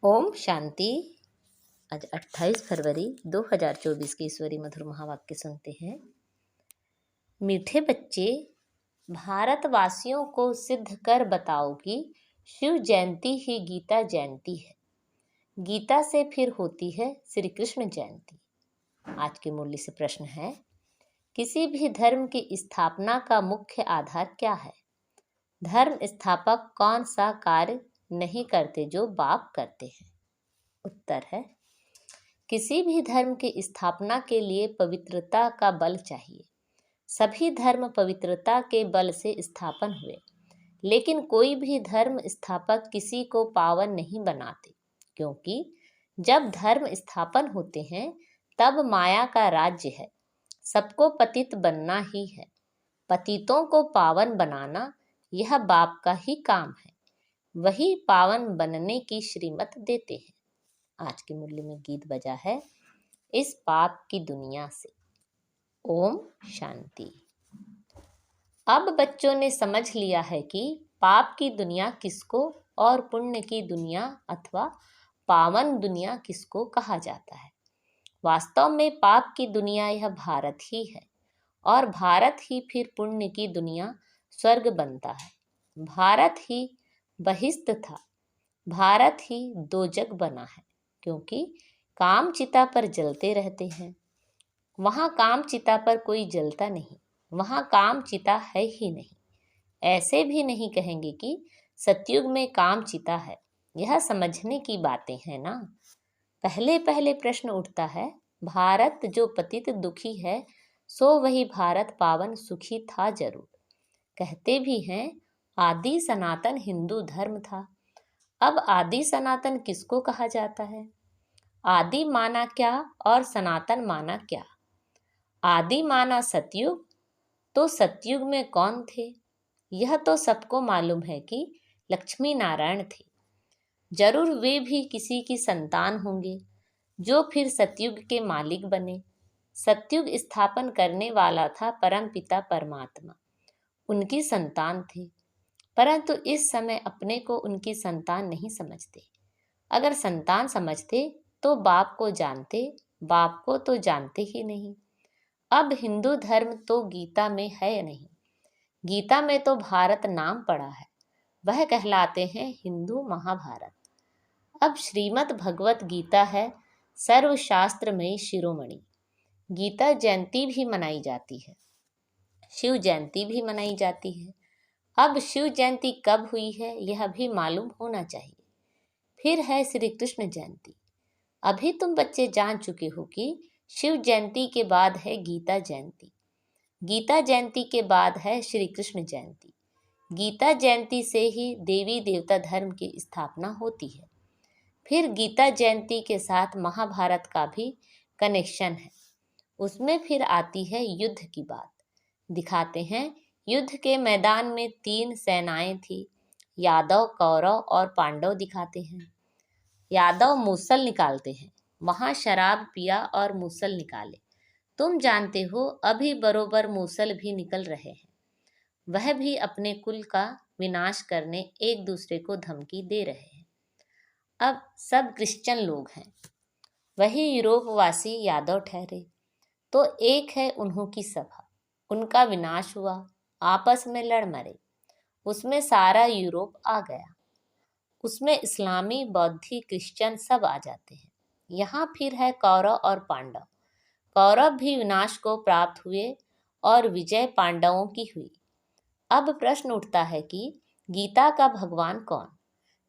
ओम शांति। आज 28 फरवरी 2024 की ईश्वरी मधुर महावाक्य सुनते हैं। मीठे बच्चे, भारतवासियों को सिद्ध कर बताओ कि शिव जयंती ही गीता जयंती है। गीता से फिर होती है श्री कृष्ण जयंती। आज के मूल्य से प्रश्न है, किसी भी धर्म की स्थापना का मुख्य आधार क्या है? धर्म स्थापक कौन सा कार्य नहीं करते जो बाप करते हैं? उत्तर है, किसी भी धर्म की स्थापना के लिए पवित्रता का बल चाहिए। सभी धर्म पवित्रता के बल से स्थापन हुए, लेकिन कोई भी धर्म स्थापक किसी को पावन नहीं बनाते, क्योंकि जब धर्म स्थापन होते हैं तब माया का राज्य है। सबको पतित बनना ही है। पतितों को पावन बनाना यह बाप का ही काम है। वही पावन बनने की श्रीमत देते हैं। आज के मूल्य में गीत बजा है, इस पाप की दुनिया से। ओम शांति। अब बच्चों ने समझ लिया है कि पाप की दुनिया किसको और पुण्य की दुनिया अथवा पावन दुनिया किसको कहा जाता है। वास्तव में पाप की दुनिया यह भारत ही है, और भारत ही फिर पुण्य की दुनिया स्वर्ग बनता है। भारत ही बहिष्ठ था, भारत ही दोजक बना है, क्योंकि काम चिता पर जलते रहते हैं। वहाँ काम चिता पर कोई जलता नहीं, वहाँ काम चिता है ही नहीं। ऐसे भी नहीं कहेंगे कि सतयुग में काम चिता है। यह समझने की बातें हैं ना। पहले पहले प्रश्न उठता है, भारत जो पतित दुखी है, सो वही भारत पावन सुखी था जरूर। कहते भी हैं आदि सनातन हिंदू धर्म था। अब आदि सनातन किसको कहा जाता है? आदि माना क्या और सनातन माना क्या? आदि माना सतयुग, तो सतयुग में कौन थे? यह तो सबको मालूम है कि लक्ष्मी नारायण थे। जरूर वे भी किसी की संतान होंगे, जो फिर सतयुग के मालिक बने। सतयुग स्थापन करने वाला था परम पिता परमात्मा, उनकी संतान थे। परंतु इस समय अपने को उनकी संतान नहीं समझते। अगर संतान समझते तो बाप को जानते, बाप को तो जानते ही नहीं। अब हिंदू धर्म तो गीता में है नहीं। गीता में तो भारत नाम पड़ा है, वह कहलाते हैं हिंदू महाभारत। अब श्रीमद् भगवत गीता है सर्वशास्त्रमयी शिरोमणि। गीता जयंती भी मनाई जाती है, शिव जयंती भी मनाई जाती है। अब शिव जयंती कब हुई है यह भी मालूम होना चाहिए। फिर है श्री कृष्ण जयंती। अभी तुम बच्चे जान चुके हो कि शिव जयंती के बाद है गीता जयंती। गीता जयंती के बाद है श्री कृष्ण जयंती। गीता जयंती से ही देवी देवता धर्म की स्थापना होती है। फिर गीता जयंती के साथ महाभारत का भी कनेक्शन है। उसमें फिर आती है युद्ध की बात। दिखाते हैं युद्ध के मैदान में 3 सेनाएं थी, यादव, कौरव और पांडव दिखाते हैं। यादव मूसल निकालते हैं, वहां शराब पिया और मूसल निकाले। तुम जानते हो अभी बरोबर मूसल भी निकल रहे हैं। वह भी अपने कुल का विनाश करने एक दूसरे को धमकी दे रहे हैं। अब सब क्रिश्चियन लोग हैं, वही यूरोपवासी यादव ठहरे। तो एक है उन्हों की सभा, उनका विनाश हुआ, आपस में लड़ मरे। उसमें सारा यूरोप आ गया। उसमें इस्लामी, बौद्धि, क्रिश्चियन सब आ जाते हैं। यहाँ फिर है कौरव और पांडव। कौरव भी विनाश को प्राप्त हुए और विजय पांडवों की हुई। अब प्रश्न उठता है कि गीता का भगवान कौन,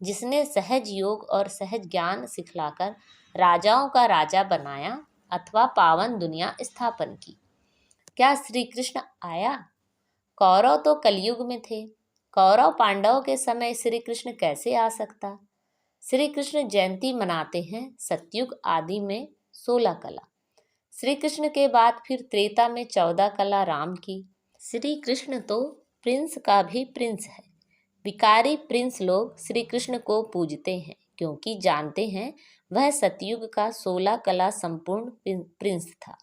जिसने सहज योग और सहज ज्ञान सिखलाकर राजाओं का राजा बनाया अथवा पावन दुनिया स्थापन की? क्या श्री कृष्ण आया? कौरव तो कलयुग में थे। कौरव पांडव के समय श्री कृष्ण कैसे आ सकता? श्री कृष्ण जयंती मनाते हैं सतयुग आदि में 16 कला। श्री कृष्ण के बाद फिर त्रेता में 14 कला राम की। श्री कृष्ण तो प्रिंस का भी प्रिंस है। विकारी प्रिंस लोग श्री कृष्ण को पूजते हैं, क्योंकि जानते हैं वह सतयुग का 16 कला संपूर्ण प्रिंस था।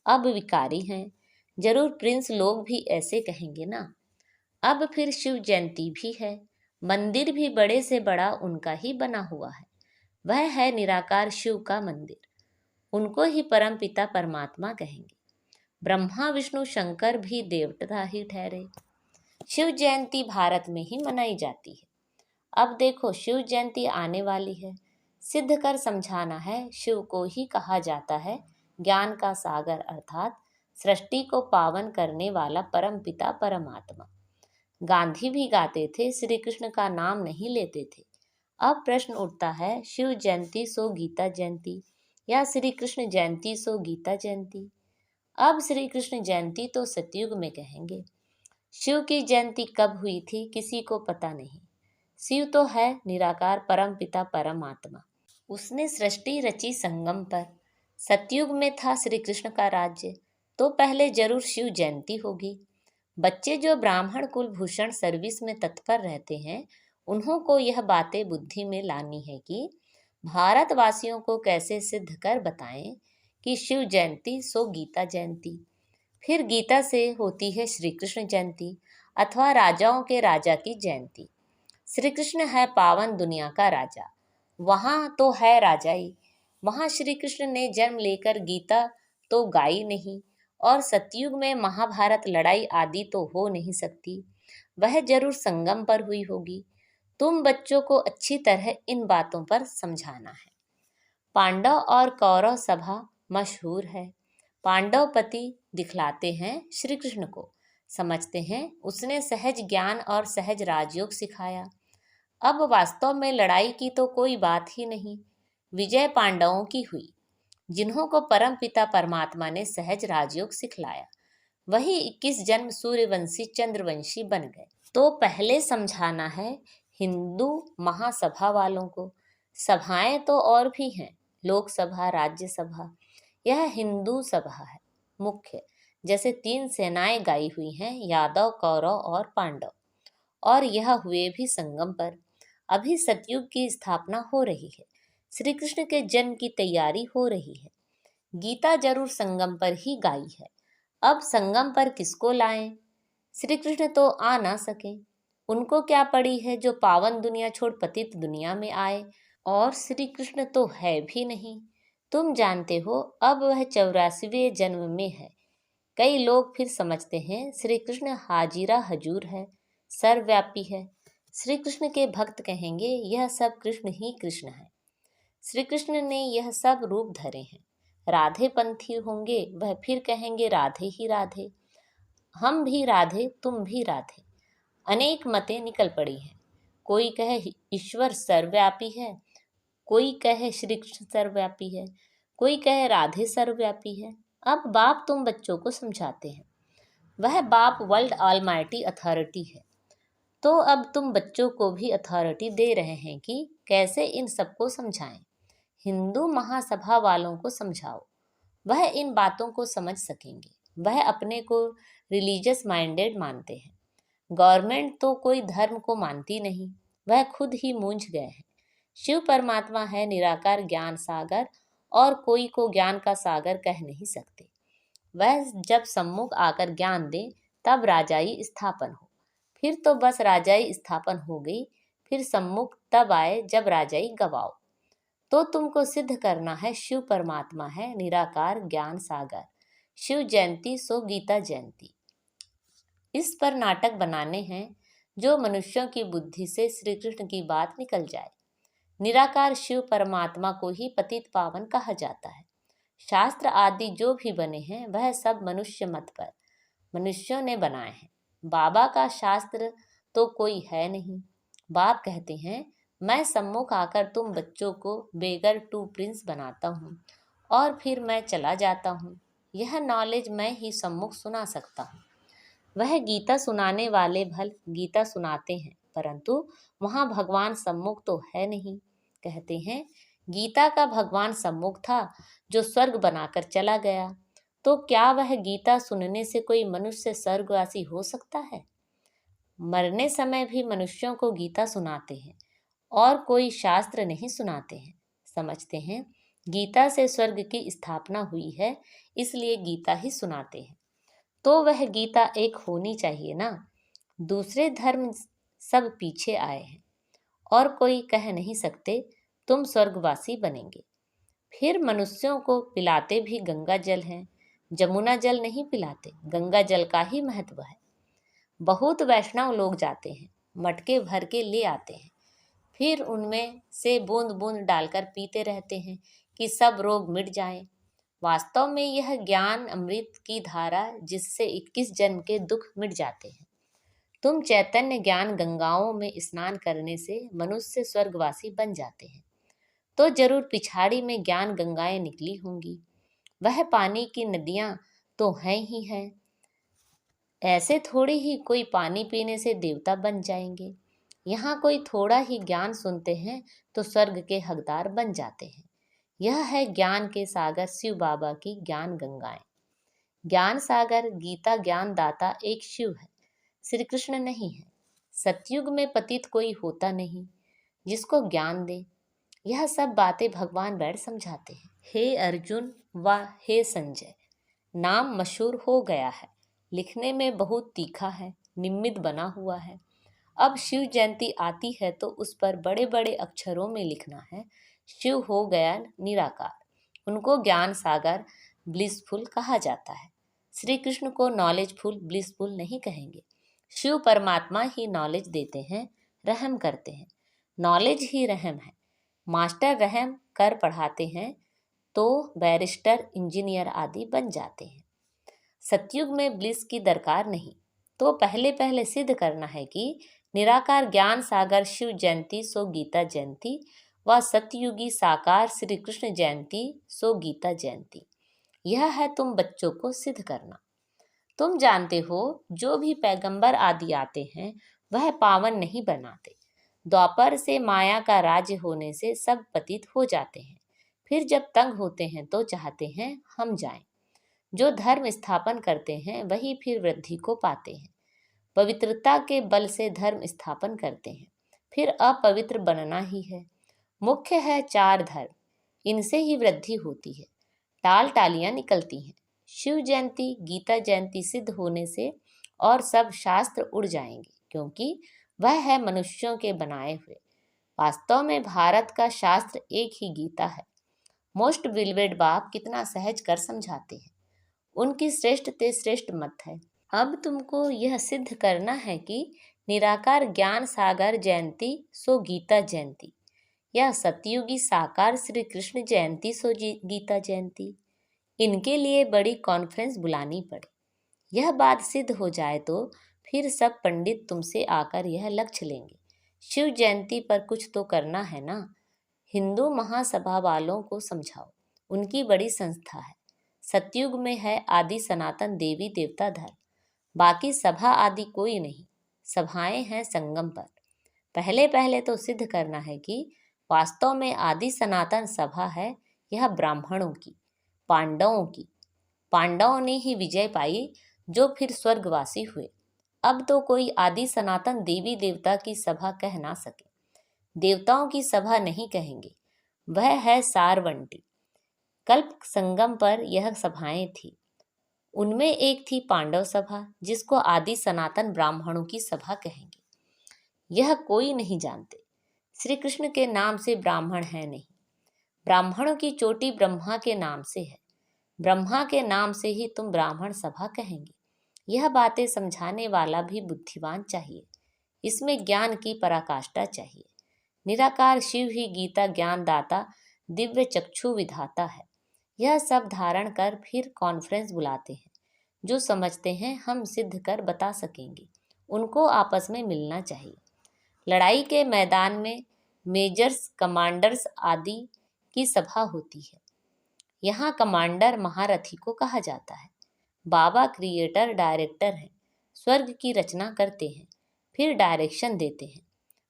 अब विकारी हैं, जरूर प्रिंस लोग भी ऐसे कहेंगे ना। अब फिर शिव जयंती भी है। मंदिर भी बड़े से बड़ा उनका ही बना हुआ है। वह है निराकार शिव का मंदिर। उनको ही परम पिता परमात्मा कहेंगे। ब्रह्मा विष्णु शंकर भी देवता ही ठहरे। शिव जयंती भारत में ही मनाई जाती है। अब देखो, शिव जयंती आने वाली है। सिद्ध कर समझाना है, शिव को ही कहा जाता है ज्ञान का सागर, अर्थात सृष्टि को पावन करने वाला परम पिता परमात्मा। गांधी भी गाते थे, श्री कृष्ण का नाम नहीं लेते थे। अब प्रश्न उठता है, शिव जयंती सो गीता जयंती या श्री कृष्ण जयंती सो गीता जयंती। अब श्री कृष्ण जयंती तो सतयुग में कहेंगे। शिव की जयंती कब हुई थी किसी को पता नहीं। शिव तो है निराकार परम पिता परमात्मा। उसने सृष्टि रची संगम पर। सतयुग में था श्री कृष्ण का राज्य, तो पहले जरूर शिव जयंती होगी। बच्चे जो ब्राह्मण कुलभूषण सर्विस में तत्पर रहते हैं, उन्हों को यह बातें बुद्धि में लानी है कि भारतवासियों को कैसे सिद्ध कर बताएं कि शिव जयंती सो गीता जयंती। फिर गीता से होती है श्री कृष्ण जयंती अथवा राजाओं के राजा की जयंती। श्री कृष्ण है पावन दुनिया का राजा, वहाँ तो है राजाई। वहाँ श्री कृष्ण ने जन्म लेकर गीता तो गाई नहीं, और सतयुग में महाभारत लड़ाई आदि तो हो नहीं सकती। वह जरूर संगम पर हुई होगी। तुम बच्चों को अच्छी तरह इन बातों पर समझाना है। पांडव और कौरव सभा मशहूर है। पांडव पति दिखलाते हैं श्री कृष्ण को, समझते हैं उसने सहज ज्ञान और सहज राजयोग सिखाया। अब वास्तव में लड़ाई की तो कोई बात ही नहीं, विजय पांडवों की हुई, जिन्हों को परम पिता परमात्मा ने सहज राजयोग सिखलाया। वही 21 जन्म सूर्यवंशी चंद्रवंशी बन गए। तो पहले समझाना है हिंदू महासभा वालों को। सभाएं तो और भी हैं, लोकसभा, राज्यसभा। यह हिंदू सभा है मुख्य। जैसे 3 सेनाएं गाई हुई हैं, यादव, कौरव और पांडव, और यह हुए भी संगम पर। अभी सतयुग की स्थापना हो रही है, श्री कृष्ण के जन्म की तैयारी हो रही है। गीता जरूर संगम पर ही गाई है। अब संगम पर किसको लाएं? श्री कृष्ण तो आ ना सके, उनको क्या पड़ी है जो पावन दुनिया छोड़ पतित दुनिया में आए। और श्री कृष्ण तो है भी नहीं। तुम जानते हो, अब वह 84वें जन्म में है। कई लोग फिर समझते हैं श्री कृष्ण हाजिरा हजूर है, सर्वव्यापी है। श्री कृष्ण के भक्त कहेंगे यह सब कृष्ण ही कृष्ण है। श्री कृष्ण ने यह सब रूप धरे हैं। राधे पंथी होंगे, वह फिर कहेंगे राधे ही राधे। हम भी राधे, तुम भी राधे। अनेक मतें निकल पड़ी हैं। कोई कहे ईश्वर सर्वव्यापी है, कोई कहे श्री कृष्ण सर्वव्यापी है, कोई कहे राधे सर्वव्यापी है। अब बाप तुम बच्चों को समझाते हैं। वह बाप वर्ल्ड ऑलमाइटी अथॉरिटी है। तो अब तुम बच्चों को भी अथॉरिटी दे रहे हैं कि कैसे इन सबको समझाएं। हिंदू महासभा वालों को समझाओ, वह इन बातों को समझ सकेंगे। वह अपने को रिलीजियस माइंडेड मानते हैं। गवर्नमेंट तो कोई धर्म को मानती नहीं, वह खुद ही मूंझ गए हैं। शिव परमात्मा है निराकार ज्ञान सागर, और कोई को ज्ञान का सागर कह नहीं सकते। वह जब सम्मुख आकर ज्ञान दे तब राजाई स्थापन हो। फिर तो बस राजाई स्थापन हो गई। फिर सम्मुख तब आए जब राजाई गवाओ। तो तुमको सिद्ध करना है शिव परमात्मा है निराकार ज्ञान सागर। शिव जयंती सो गीता जयंती। इस पर नाटक बनाने हैं जो मनुष्यों की बुद्धि से श्री कृष्ण की बात निकल जाए। निराकार शिव परमात्मा को ही पतित पावन कहा जाता है। शास्त्र आदि जो भी बने हैं वह सब मनुष्य मत पर मनुष्यों ने बनाए हैं। बाबा का शास्त्र तो कोई है नहीं। बाप कहते हैं मैं सम्मुख आकर तुम बच्चों को बेगर टू प्रिंस बनाता हूँ और फिर मैं चला जाता हूँ। यह नॉलेज मैं ही सम्मुख सुना सकता हूँ। वह गीता सुनाने वाले भल गीता सुनाते हैं, परंतु वहाँ भगवान सम्मुख तो है नहीं। कहते हैं गीता का भगवान सम्मुख था जो स्वर्ग बनाकर चला गया। तो क्या वह गीता सुनने से कोई मनुष्य स्वर्गवासी हो सकता है? मरने समय भी मनुष्यों को गीता सुनाते हैं और कोई शास्त्र नहीं सुनाते हैं। समझते हैं गीता से स्वर्ग की स्थापना हुई है, इसलिए गीता ही सुनाते हैं। तो वह गीता एक होनी चाहिए ना। दूसरे धर्म सब पीछे आए हैं और कोई कह नहीं सकते तुम स्वर्गवासी बनेंगे। फिर मनुष्यों को पिलाते भी गंगा जल हैं, जमुना जल नहीं पिलाते, गंगा जल का ही महत्व है। बहुत वैष्णव लोग जाते हैं, मटके भर के ले आते हैं, फिर उनमें से बूंद बूंद डालकर पीते रहते हैं कि सब रोग मिट जाएं। वास्तव में यह ज्ञान अमृत की धारा जिससे 21 जन्म के दुख मिट जाते हैं। तुम चैतन्य ज्ञान गंगाओं में स्नान करने से मनुष्य स्वर्गवासी बन जाते हैं। तो जरूर पिछाड़ी में ज्ञान गंगाएं निकली होंगी। वह पानी की नदियां तो हैं ही हैं। ऐसे थोड़ी ही कोई पानी पीने से देवता बन जाएंगे। यहाँ कोई थोड़ा ही ज्ञान सुनते हैं तो स्वर्ग के हकदार बन जाते हैं। यह है ज्ञान के सागर शिव बाबा की ज्ञान गंगाएं। ज्ञान सागर गीता ज्ञान दाता एक शिव है, श्री कृष्ण नहीं है। सतयुग में पतित कोई होता नहीं जिसको ज्ञान दे। यह सब बातें भगवान बैठ समझाते हैं। हे अर्जुन व हे संजय, नाम मशहूर हो गया है, लिखने में बहुत तीखा है, निमित्त बना हुआ है। अब शिव जयंती आती है तो उस पर बड़े बड़े अक्षरों में लिखना है, शिव हो गया निराकार। उनको ज्ञान सागर ब्लिसफुल कहा जाता है। श्री कृष्ण को नॉलेजफुल ब्लिसफुल नहीं कहेंगे। शिव परमात्मा ही नॉलेज देते हैं, रहम करते हैं। नॉलेज ही रहम है। मास्टर रहम कर पढ़ाते हैं तो बैरिस्टर इंजीनियर आदि बन जाते हैं। सतयुग में ब्लिस की दरकार नहीं। तो पहले पहले सिद्ध करना है कि निराकार ज्ञान सागर शिव जयंती सो गीता जयंती व सतयुगी साकार श्री कृष्ण जयंती सो गीता जयंती। यह है तुम बच्चों को सिद्ध करना। तुम जानते हो जो भी पैगंबर आदि आते हैं वह पावन नहीं बनाते। द्वापर से माया का राज्य होने से सब पतित हो जाते हैं। फिर जब तंग होते हैं तो चाहते हैं हम जाएं। जो धर्म स्थापन करते हैं वही फिर वृद्धि को पाते हैं। पवित्रता के बल से धर्म स्थापन करते हैं, फिर अपवित्र बनना ही है। मुख्य है 4 धर्म, इनसे ही वृद्धि होती है, टाल टालियां निकलती हैं। शिव जयंती गीता जयंती सिद्ध होने से और सब शास्त्र उड़ जाएंगे, क्योंकि वह है मनुष्यों के बनाए हुए। वास्तव में भारत का शास्त्र एक ही गीता है। मोस्ट बिलवेड बाप कितना सहज कर समझाते हैं। उनकी श्रेष्ठ ते श्रेष्ठ मत है। अब तुमको यह सिद्ध करना है कि निराकार ज्ञान सागर जयंती सो गीता जयंती या सतयुगी साकार श्री कृष्ण जयंती सो गीता जयंती। इनके लिए बड़ी कॉन्फ्रेंस बुलानी पड़े। यह बात सिद्ध हो जाए तो फिर सब पंडित तुमसे आकर यह लक्ष्य लेंगे, शिव जयंती पर कुछ तो करना है ना। हिंदू महासभा वालों को समझाओ, उनकी बड़ी संस्था है। सतयुग में है आदि सनातन देवी देवता धर्म, बाकी सभा आदि कोई नहीं। सभाएं हैं संगम पर। पहले पहले तो सिद्ध करना है कि वास्तव में आदि सनातन सभा है यह ब्राह्मणों की, पांडवों की। पांडवों ने ही विजय पाई जो फिर स्वर्गवासी हुए। अब तो कोई आदि सनातन देवी देवता की सभा कह ना सके। देवताओं की सभा नहीं कहेंगे, वह है सारवंटी। कल्प संगम पर यह सभाएं थी। उनमें एक थी पांडव सभा, जिसको आदि सनातन ब्राह्मणों की सभा कहेंगे। यह कोई नहीं जानते। श्री कृष्ण के नाम से ब्राह्मण है नहीं। ब्राह्मणों की चोटी ब्रह्मा के नाम से है। ब्रह्मा के नाम से ही तुम ब्राह्मण सभा कहेंगे। यह बातें समझाने वाला भी बुद्धिमान चाहिए। इसमें ज्ञान की पराकाष्ठा चाहिए। निराकार शिव ही गीता ज्ञान दाता दिव्य चक्षु विधाता है। यह सब धारण कर फिर कॉन्फ्रेंस बुलाते हैं। जो समझते हैं हम सिद्ध कर बता सकेंगे, उनको आपस में मिलना चाहिए। लड़ाई के मैदान में मेजर्स कमांडर्स आदि की सभा होती है। यहाँ कमांडर महारथी को कहा जाता है। बाबा क्रिएटर डायरेक्टर हैं, स्वर्ग की रचना करते हैं, फिर डायरेक्शन देते हैं।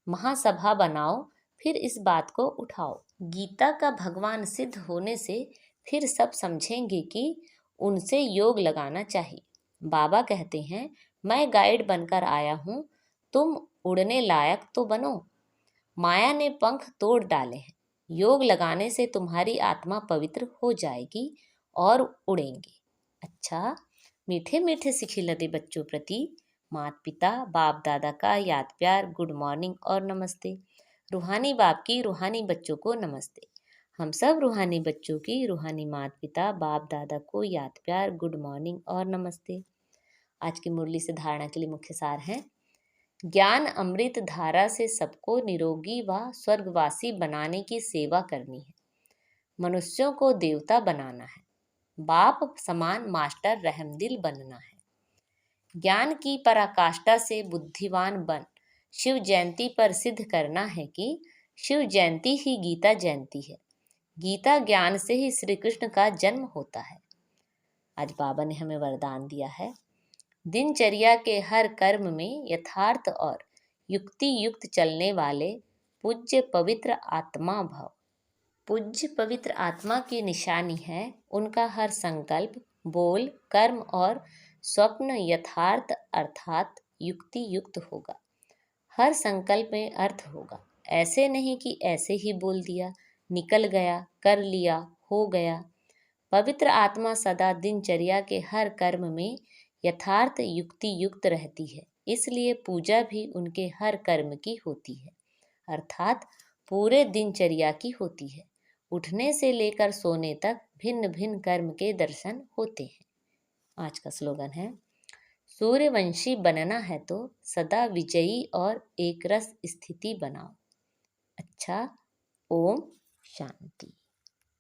महासभा बनाओ, फिर इस बात को उठाओ। गीता का भगवान सिद्ध होने से फिर सब समझेंगे कि उनसे योग लगाना चाहिए। बाबा कहते हैं, मैं गाइड बनकर आया हूँ, तुम उड़ने लायक तो बनो। माया ने पंख तोड़ डाले हैं। योग लगाने से तुम्हारी आत्मा पवित्र हो जाएगी और उड़ेंगे। अच्छा, मीठे मीठे सिखिलते बच्चों प्रति माता पिता बाप दादा का याद प्यार, गुड मॉर्निंग और नमस्ते। रूहानी बाप की रूहानी बच्चों को नमस्ते। हम सब रूहानी बच्चों की रूहानी माता पिता बाप दादा को याद प्यार, गुड मॉर्निंग और नमस्ते। आज की मुरली से धारणा के लिए मुख्य सार है, ज्ञान अमृत धारा से सबको निरोगी व स्वर्गवासी बनाने की सेवा करनी है। मनुष्यों को देवता बनाना है। बाप समान मास्टर रहमदिल बनना है। ज्ञान की पराकाष्ठा से बुद्धिवान बन शिव जयंती पर सिद्ध करना है कि शिव जयंती ही गीता जयंती है। गीता ज्ञान से ही श्री कृष्ण का जन्म होता है। आज बाबा ने हमें वरदान दिया है, दिनचर्या के हर कर्म में यथार्थ और युक्ति युक्त चलने वाले पूज्य पवित्र आत्मा भव। पूज्य पवित्र आत्मा की निशानी है उनका हर संकल्प, बोल, कर्म और स्वप्न यथार्थ अर्थात युक्ति युक्त होगा। हर संकल्प में अर्थ होगा। ऐसे नहीं कि ऐसे ही बोल दिया, निकल गया, कर लिया, हो गया। पवित्र आत्मा सदा दिनचर्या के हर कर्म में यथार्थ युक्ति युक्त रहती है, इसलिए पूजा भी उनके हर कर्म की होती है, अर्थात पूरे दिनचर्या की होती है। उठने से लेकर सोने तक भिन्न भिन्न कर्म के दर्शन होते हैं। आज का स्लोगन है, सूर्यवंशी बनना है तो सदा विजयी और एकरस स्थिति बनाओ। अच्छा, ओम शांति।